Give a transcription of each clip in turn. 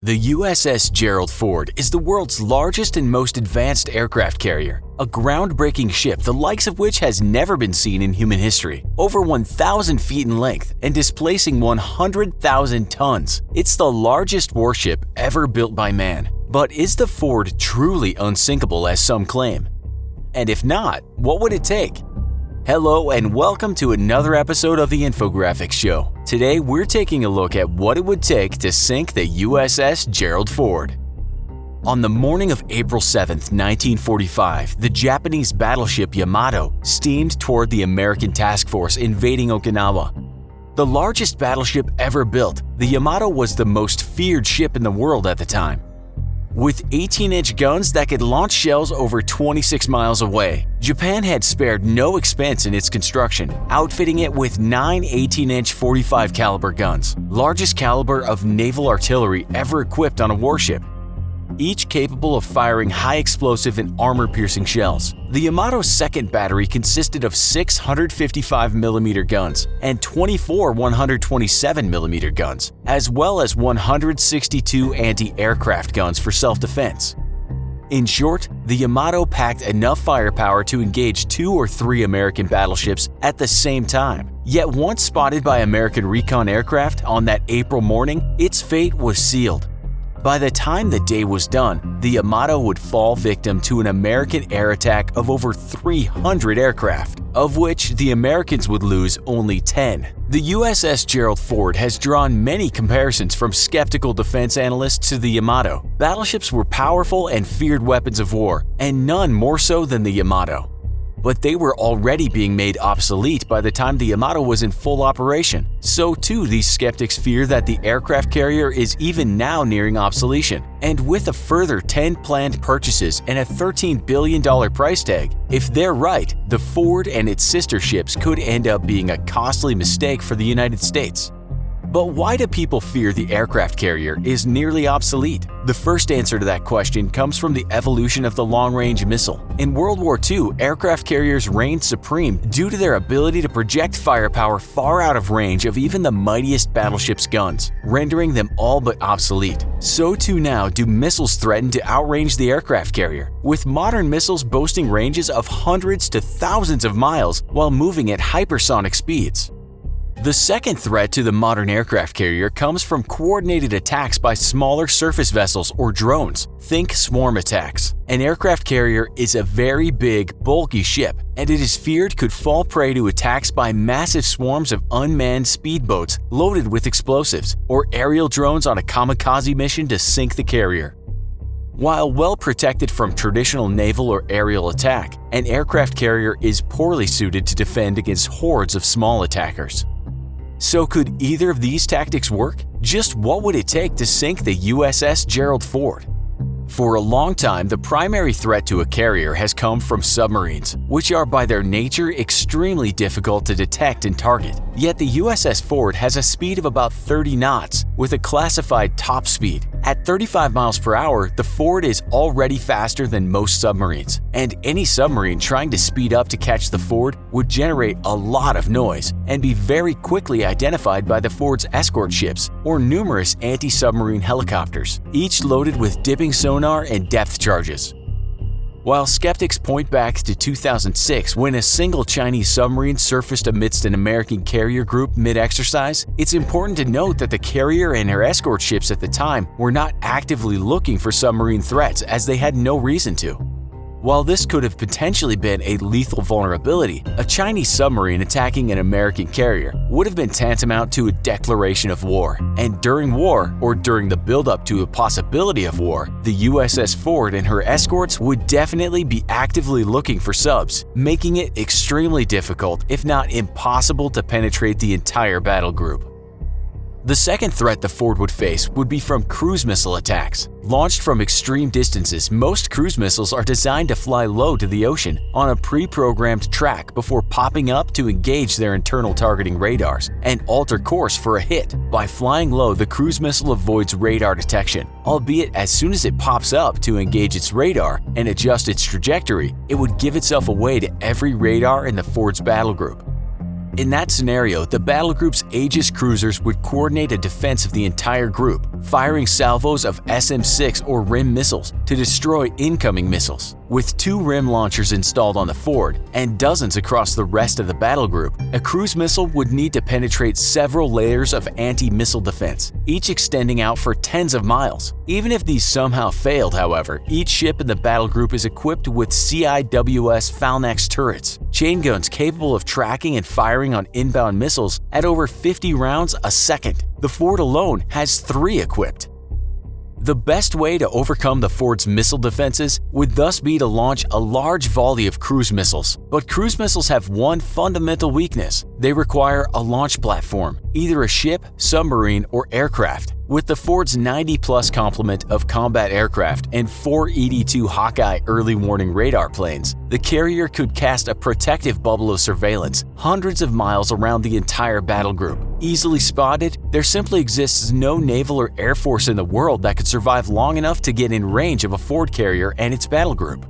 The USS Gerald Ford is the world's largest and most advanced aircraft carrier, a groundbreaking ship the likes of which has never been seen in human history. Over 1,000 feet in length and displacing 100,000 tons, it's the largest warship ever built by man. But is the Ford truly unsinkable as some claim? And if not, what would it take? Hello and welcome to another episode of the Infographics Show. Today we're taking a look at what it would take to sink the USS Gerald Ford. On the morning of April 7, 1945, the Japanese battleship Yamato steamed toward the American task force invading Okinawa. The largest battleship ever built, the Yamato was the most feared ship in the world at the time. With 18-inch guns that could launch shells over 26 miles away, Japan had spared no expense in its construction, outfitting it with 9 18-inch 45 caliber guns, largest caliber of naval artillery ever equipped on a warship, each capable of firing high explosive and armor-piercing shells. The Yamato's second battery consisted of 6 155mm guns and 24 127mm guns, as well as 162 anti-aircraft guns for self-defense. In short, the Yamato packed enough firepower to engage 2 or 3 American battleships at the same time. Yet once spotted by American recon aircraft on that April morning, its fate was sealed. By the time the day was done, the Yamato would fall victim to an American air attack of over 300 aircraft, of which the Americans would lose only 10. The USS Gerald Ford has drawn many comparisons from skeptical defense analysts to the Yamato. Battleships were powerful and feared weapons of war, and none more so than the Yamato. But they were already being made obsolete by the time the Yamato was in full operation. So too, these skeptics fear that the aircraft carrier is even now nearing obsolescence. And with a further 10 planned purchases and a $13 billion price tag, if they're right, the Ford and its sister ships could end up being a costly mistake for the United States. But why do people fear the aircraft carrier is nearly obsolete? The first answer to that question comes from the evolution of the long-range missile. In World War II, aircraft carriers reigned supreme due to their ability to project firepower far out of range of even the mightiest battleship's guns, rendering them all but obsolete. So too now do missiles threaten to outrange the aircraft carrier, with modern missiles boasting ranges of hundreds to thousands of miles while moving at hypersonic speeds. The second threat to the modern aircraft carrier comes from coordinated attacks by smaller surface vessels or drones. Think swarm attacks. An aircraft carrier is a very big, bulky ship, and it is feared could fall prey to attacks by massive swarms of unmanned speedboats loaded with explosives, or aerial drones on a kamikaze mission to sink the carrier. While well protected from traditional naval or aerial attack, an aircraft carrier is poorly suited to defend against hordes of small attackers. So could either of these tactics work? Just what would it take to sink the USS Gerald Ford? For a long time, the primary threat to a carrier has come from submarines, which are by their nature extremely difficult to detect and target. Yet the USS Ford has a speed of about 30 knots, with a classified top speed. At 35 miles per hour, the Ford is already faster than most submarines, and any submarine trying to speed up to catch the Ford would generate a lot of noise and be very quickly identified by the Ford's escort ships or numerous anti-submarine helicopters, each loaded with dipping sonar and depth charges. While skeptics point back to 2006 when a single Chinese submarine surfaced amidst an American carrier group mid-exercise, it's important to note that the carrier and her escort ships at the time were not actively looking for submarine threats as they had no reason to. While this could have potentially been a lethal vulnerability, a Chinese submarine attacking an American carrier would have been tantamount to a declaration of war. And during war, or during the build-up to a possibility of war, the USS Ford and her escorts would definitely be actively looking for subs, making it extremely difficult, if not impossible, to penetrate the entire battle group. The second threat the Ford would face would be from cruise missile attacks. Launched from extreme distances, most cruise missiles are designed to fly low to the ocean on a pre-programmed track before popping up to engage their internal targeting radars and alter course for a hit. By flying low, the cruise missile avoids radar detection, albeit as soon as it pops up to engage its radar and adjust its trajectory, it would give itself away to every radar in the Ford's battle group. In that scenario, the battle group's Aegis cruisers would coordinate a defense of the entire group, firing salvos of SM-6 or RIM missiles to destroy incoming missiles. With 2 RIM launchers installed on the Ford and dozens across the rest of the battle group, a cruise missile would need to penetrate several layers of anti-missile defense, each extending out for tens of miles. Even if these somehow failed, however, each ship in the battle group is equipped with CIWS Phalanx turrets, chain guns capable of tracking and firing on inbound missiles at over 50 rounds a second. The Ford alone has 3 equipped. The best way to overcome the Ford's missile defenses would thus be to launch a large volley of cruise missiles. But cruise missiles have one fundamental weakness: they require a launch platform, either a ship, submarine, or aircraft. With the Ford's 90-plus complement of combat aircraft and 4 ED-2 Hawkeye early warning radar planes, the carrier could cast a protective bubble of surveillance hundreds of miles around the entire battle group. Easily spotted, there simply exists no naval or air force in the world that could survive long enough to get in range of a Ford carrier and its battle group.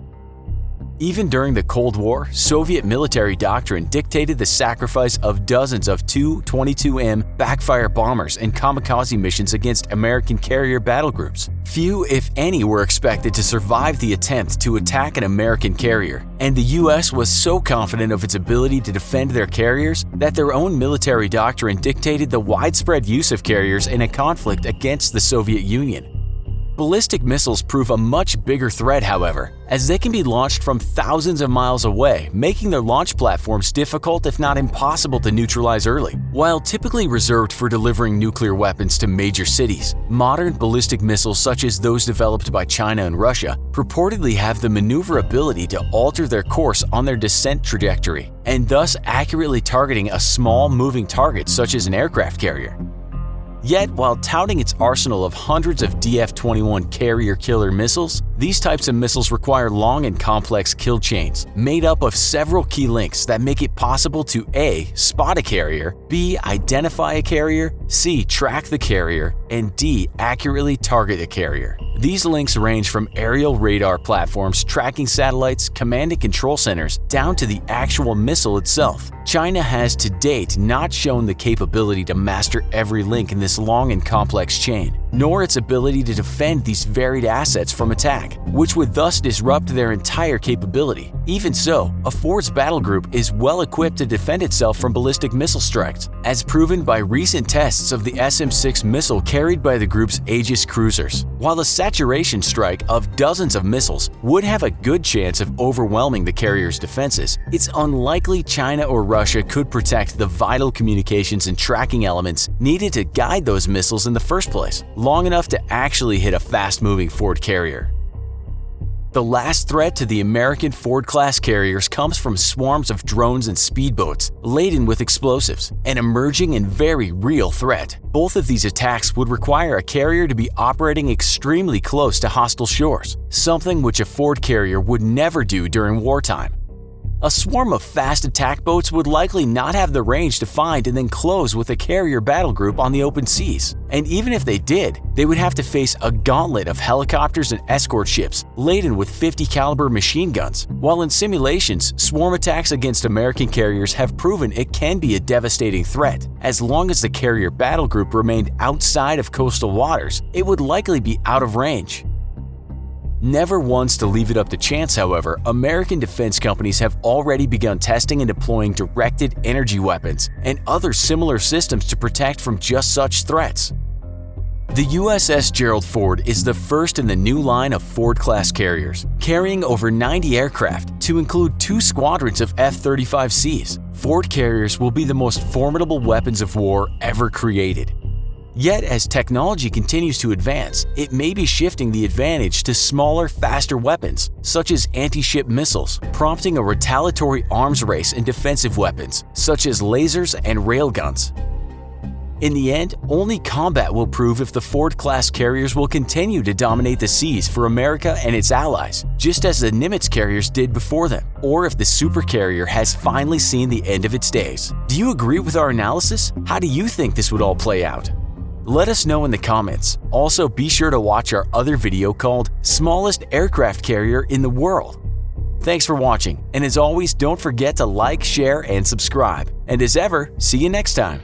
Even during the Cold War, Soviet military doctrine dictated the sacrifice of dozens of Tu-22M backfire bombers and kamikaze missions against American carrier battle groups. Few, if any, were expected to survive the attempt to attack an American carrier, and the US was so confident of its ability to defend their carriers that their own military doctrine dictated the widespread use of carriers in a conflict against the Soviet Union. Ballistic missiles prove a much bigger threat, however, as they can be launched from thousands of miles away, making their launch platforms difficult if not impossible to neutralize early. While typically reserved for delivering nuclear weapons to major cities, modern ballistic missiles such as those developed by China and Russia purportedly have the maneuverability to alter their course on their descent trajectory, and thus accurately targeting a small moving target such as an aircraft carrier. Yet, while touting its arsenal of hundreds of DF-21 carrier killer missiles, these types of missiles require long and complex kill chains made up of several key links that make it possible to A. spot a carrier, B. identify a carrier, C. track the carrier, and D. accurately target a carrier. These links range from aerial radar platforms, tracking satellites, command and control centers, down to the actual missile itself. China has to date not shown the capability to master every link in this long and complex chain, nor its ability to defend these varied assets from attack, which would thus disrupt their entire capability. Even so, a Ford's battle group is well equipped to defend itself from ballistic missile strikes, as proven by recent tests of the SM-6 missile carried by the group's Aegis cruisers. While a saturation strike of dozens of missiles would have a good chance of overwhelming the carrier's defenses, it's unlikely China or Russia could protect the vital communications and tracking elements needed to guide those missiles in the first place, long enough to actually hit a fast-moving Ford carrier. The last threat to the American Ford-class carriers comes from swarms of drones and speedboats laden with explosives, an emerging and very real threat. Both of these attacks would require a carrier to be operating extremely close to hostile shores, something which a Ford carrier would never do during wartime. A swarm of fast attack boats would likely not have the range to find and then close with a carrier battle group on the open seas. And even if they did, they would have to face a gauntlet of helicopters and escort ships laden with 50 caliber machine guns. While in simulations, swarm attacks against American carriers have proven it can be a devastating threat. As long as the carrier battle group remained outside of coastal waters, it would likely be out of range. Never once to leave it up to chance, however, American defense companies have already begun testing and deploying directed energy weapons and other similar systems to protect from just such threats. The USS Gerald Ford is the first in the new line of Ford-class carriers, carrying over 90 aircraft to include 2 squadrons of F-35Cs. Ford carriers will be the most formidable weapons of war ever created. Yet, as technology continues to advance, it may be shifting the advantage to smaller, faster weapons, such as anti-ship missiles, prompting a retaliatory arms race in defensive weapons, such as lasers and railguns. In the end, only combat will prove if the Ford-class carriers will continue to dominate the seas for America and its allies, just as the Nimitz carriers did before them, or if the supercarrier has finally seen the end of its days. Do you agree with our analysis? How do you think this would all play out? Let us know in the comments. Also, be sure to watch our other video called Smallest Aircraft Carrier in the World. Thanks for watching, and as always, don't forget to like, share, and subscribe. And as ever, see you next time.